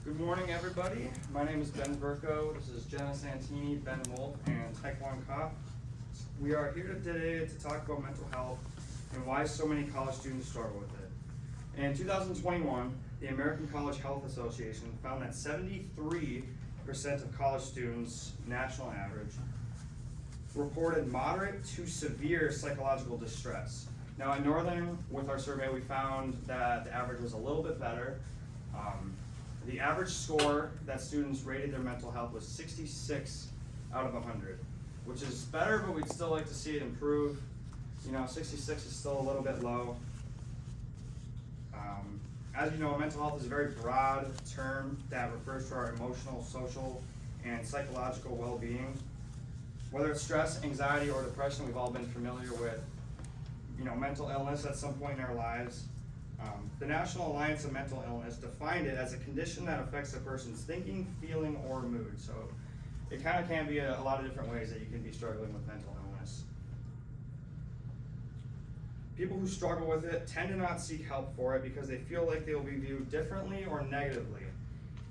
Good morning, everybody. My name is Ben Verco. This is Jenna Santini, Ben Wolf, and Taekwon Kopp. We are here today to talk about mental health and why so many college students struggle with it. In 2021, the American College Health Association found that 73% of college students, national average, reported moderate to severe psychological distress. Now at Northern, with our survey, we found that the average was a little bit better. The average score that students rated their mental health was 66 out of 100, which is better, but we'd still like to see it improve. 66 is still a little bit low. As you know, mental health is a very broad term that refers to our emotional, social, and psychological well-being. Whether it's stress, anxiety, or depression, we've all been familiar with mental illness at some point in our lives. The National Alliance of Mental Illness defined it as a condition that affects a person's thinking, feeling, or mood. So it kind of can be a lot of different ways that you can be struggling with mental illness. People who struggle with it tend to not seek help for it because they feel like they will be viewed differently or negatively.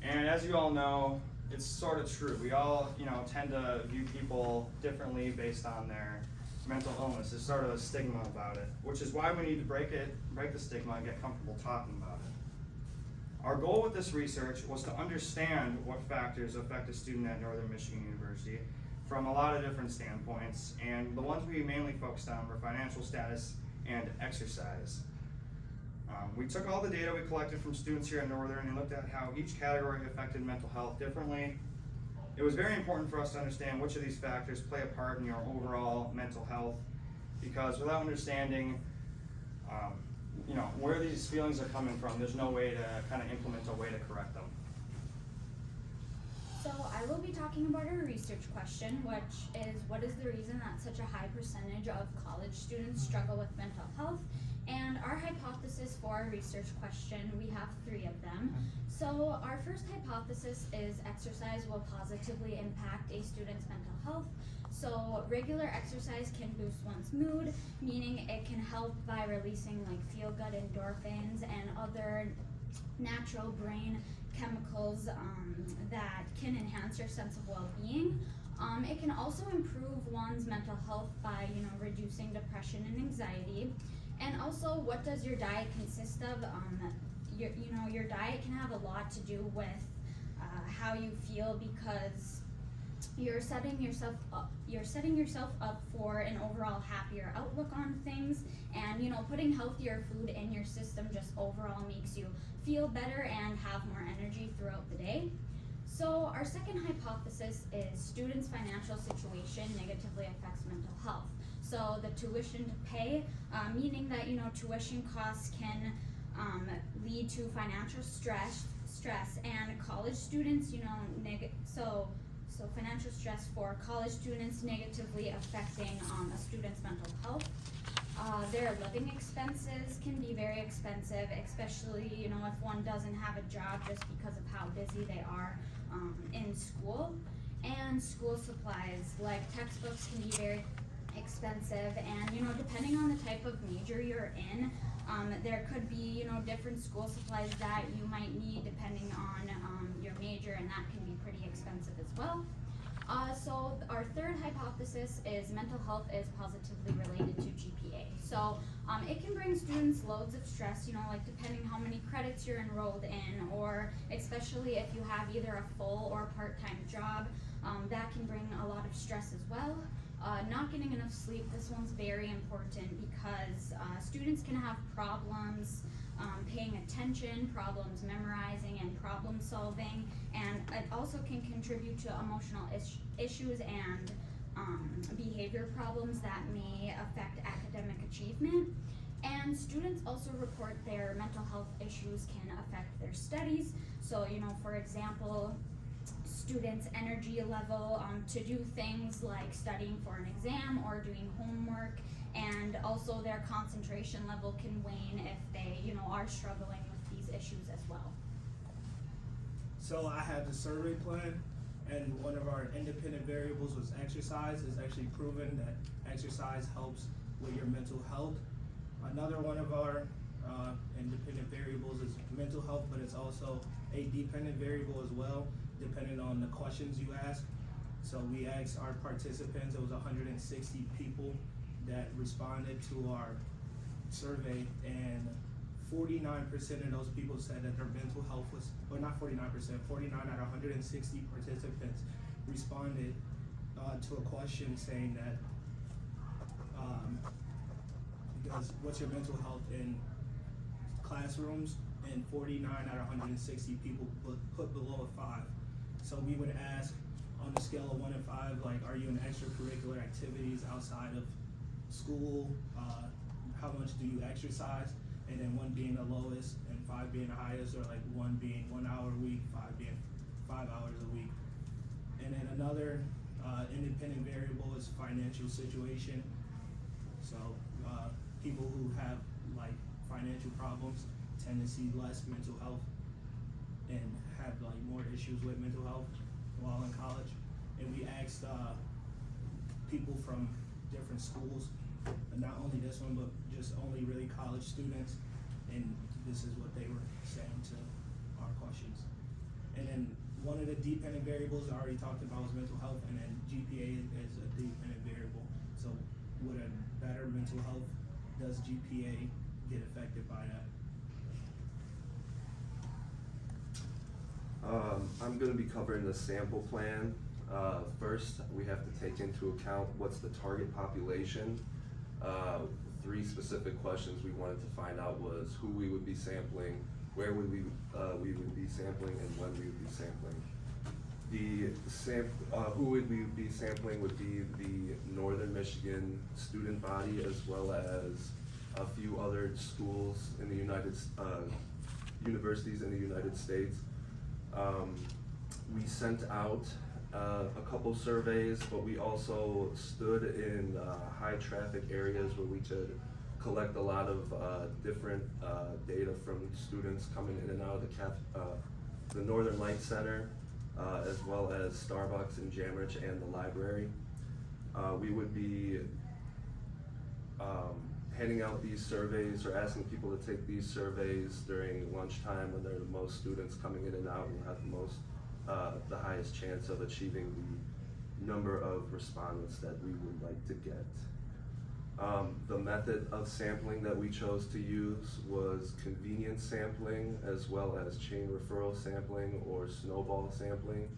And as you all know, it's sort of true. We all, tend to view people differently based on their mental illness. There's sort of a stigma about it, which is why we need to break the stigma and get comfortable talking about it. Our goal with this research was to understand what factors affect a student at Northern Michigan University from a lot of different standpoints, and the ones we mainly focused on were financial status and exercise. We took all the data we collected from students here at Northern and looked at how each category affected mental health differently. It was very important for us to understand which of these factors play a part in your overall mental health, because without understanding where these feelings are coming from, there's no way to kind of implement a way to correct them. So I will be talking about a research question, which is what is the reason that such a high percentage of college students struggle with mental health? And our hypothesis for our research question, we have 3 of them. So our first hypothesis is exercise will positively impact a student's mental health. So regular exercise can boost one's mood, meaning it can help by releasing feel-good endorphins and other natural brain chemicals that can enhance your sense of well-being. It can also improve one's mental health by reducing depression and anxiety. And also, what does your diet consist of? Your diet can have a lot to do with how you feel, because you're setting yourself up for an overall happier outlook on things, and putting healthier food in your system just overall makes you feel better and have more energy throughout the day. So our second hypothesis is students' financial situation negatively affects mental health. So the tuition to pay, meaning that tuition costs can lead to financial stress, and college students, so financial stress for college students negatively affecting a student's mental health. Their living expenses can be very expensive, especially if one doesn't have a job, just because of how busy they are in school. And school supplies like textbooks can be very expensive, and depending on the type of major you're in, there could be different school supplies that you might need depending on your major, and that can be pretty expensive as well. So our third hypothesis is mental health is positively related to GPA. So it can bring students loads of stress, depending how many credits you're enrolled in, or especially if you have either a full or part-time job, that can bring a lot of stress as well. Not getting enough sleep, this one's very important because students can have problems paying attention, problems memorizing, and problem solving, and it also can contribute to emotional issues and behavior problems that may affect academic achievement. And students also report their mental health issues can affect their studies. So, for example, students' energy level to do things like studying for an exam or doing homework, and also their concentration level can wane if they, are struggling with these issues as well. So I had the survey plan, and one of our independent variables was exercise. It's actually proven that exercise helps with your mental health. Another one of our independent variables is mental health, but it's also a dependent variable as well, depending on the questions you ask. So we asked our participants, it was 160 people that responded to our survey, and 49% of those people said that their mental health was, or not 49%, 49 out of 160 participants responded to a question saying that, because what's your mental health in classrooms, and 49 out of 160 people put below a 5. So we would ask on a scale of 1 to 5, like, are you in extracurricular activities outside of school? How much do you exercise? And then 1 being the lowest and 5 being the highest, or like 1 being 1 hour a week, 5 being 5 hours a week. And then another independent variable is financial situation. So people who have like financial problems tend to see less mental health and have like more issues with mental health while in college. And we asked people from different schools, not only this one, but just only really college students, and this is what they were saying to our questions. And then one of the dependent variables I already talked about was mental health, and then GPA is a dependent variable. So with a better mental health, does GPA get affected by that? I'm going to be covering the sample plan. First, we have to take into account what's the target population. 3 specific questions we wanted to find out was who we would be sampling, where would we would be sampling, and when we would be sampling. Who would we be sampling would be the Northern Michigan student body, as well as a few other schools in the universities in the United States. We sent out a couple surveys, but we also stood in high traffic areas where we could collect a lot of different data from students coming in and out of the Northern Light Center, as well as Starbucks and Jamrich and the library. We would be handing out these surveys or asking people to take these surveys during lunchtime when there are the most students coming in and out and have the highest chance of achieving the number of respondents that we would like to get. The method of sampling that we chose to use was convenience sampling, as well as chain referral sampling or snowball sampling.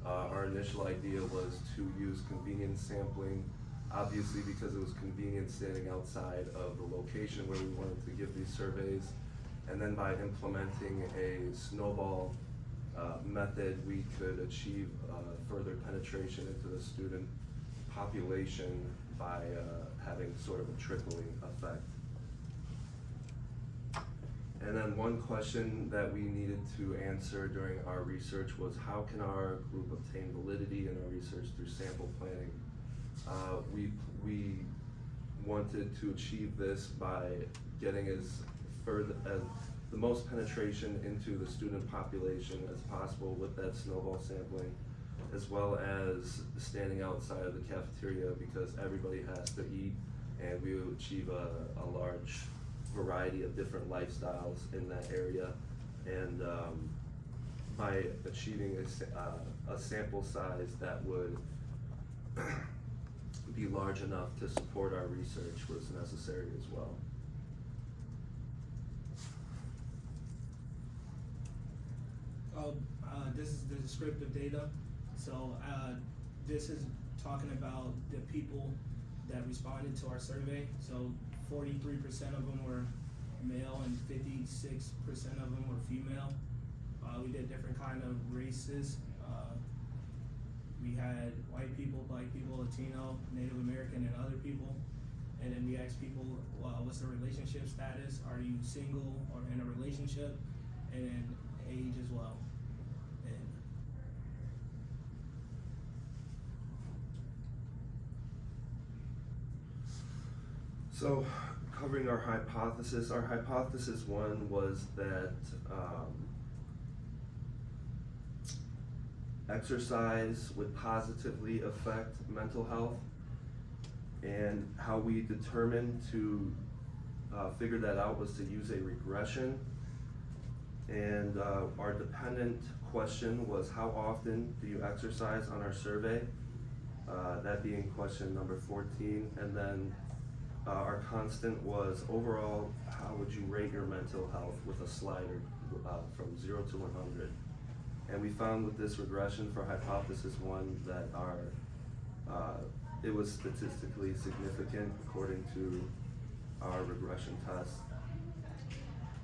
Our initial idea was to use convenience sampling, obviously because it was convenient standing outside of the location where we wanted to give these surveys. And then by implementing a snowball method, we could achieve further penetration into the student population by having sort of a trickling effect. And then one question that we needed to answer during our research was, how can our group obtain validity in our research through sample planning? We wanted to achieve this by getting as the most penetration into the student population as possible with that snowball sampling, as well as standing outside of the cafeteria, because everybody has to eat, and we would achieve a large variety of different lifestyles in that area. And by achieving a sample size that would be large enough to support our research was necessary as well. This is the descriptive data. So this is talking about the people that responded to our survey. So 43% of them were male and 56% of them were female. We did different kind of races. We had white people, black people, Latino, Native American, and other people. And then we asked people, what's the relationship status? Are you single or in a relationship? And then age as well. So, covering our hypothesis 1 was that exercise would positively affect mental health, and how we determined to figured that out was to use a regression. And our dependent question was, how often do you exercise on our survey? That being question number 14. And then our constant was, overall, how would you rate your mental health with a slider from 0 to 100? And we found with this regression for hypothesis 1 that it was statistically significant according to our regression test.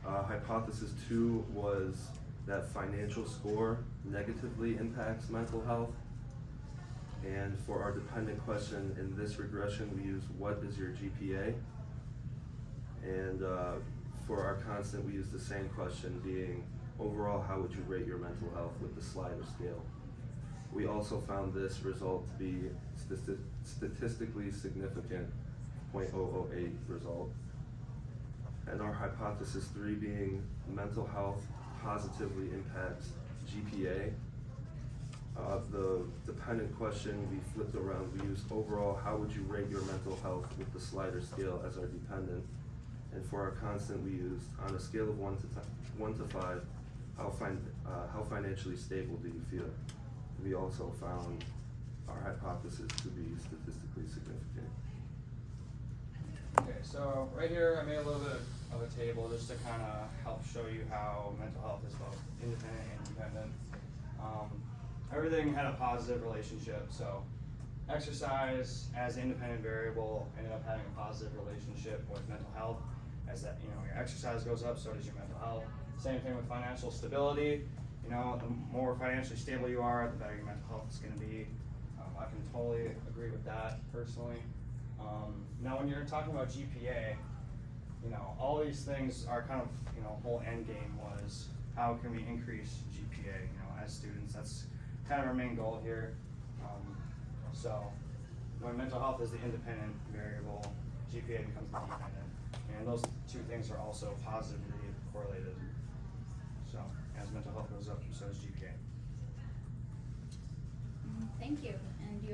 Hypothesis 2 was that financial score negatively impacts mental health. And for our dependent question in this regression, we used what is your GPA? And for our constant, we used the same question, being overall, how would you rate your mental health with the slider scale? We also found this result to be statistically significant, 0.008 result. And our hypothesis 3 being mental health positively impacts GPA. The dependent question we flipped around, we used overall, how would you rate your mental health with the slider scale as our dependent? And for our constant, we used on a scale of 1 to 5, how financially stable do you feel? We also found our hypothesis to be statistically significant. Okay, so right here I made a little bit of a table just to kind of help show you how mental health is both independent and dependent. Everything had a positive relationship, so exercise as an independent variable ended up having a positive relationship with mental health. As that, your exercise goes up, so does your mental health. Same thing with financial stability. The more financially stable you are, the better your mental health is going to be. I can totally agree with that personally. Now when you're talking about GPA, all these things are kind of, whole end game was how can we increase GPA, as students. That's kind of our main goal here. So when mental health is the independent variable, GPA becomes the dependent. And those two things are also positively correlated. So as mental health goes up, so does GPA. Thank you. And you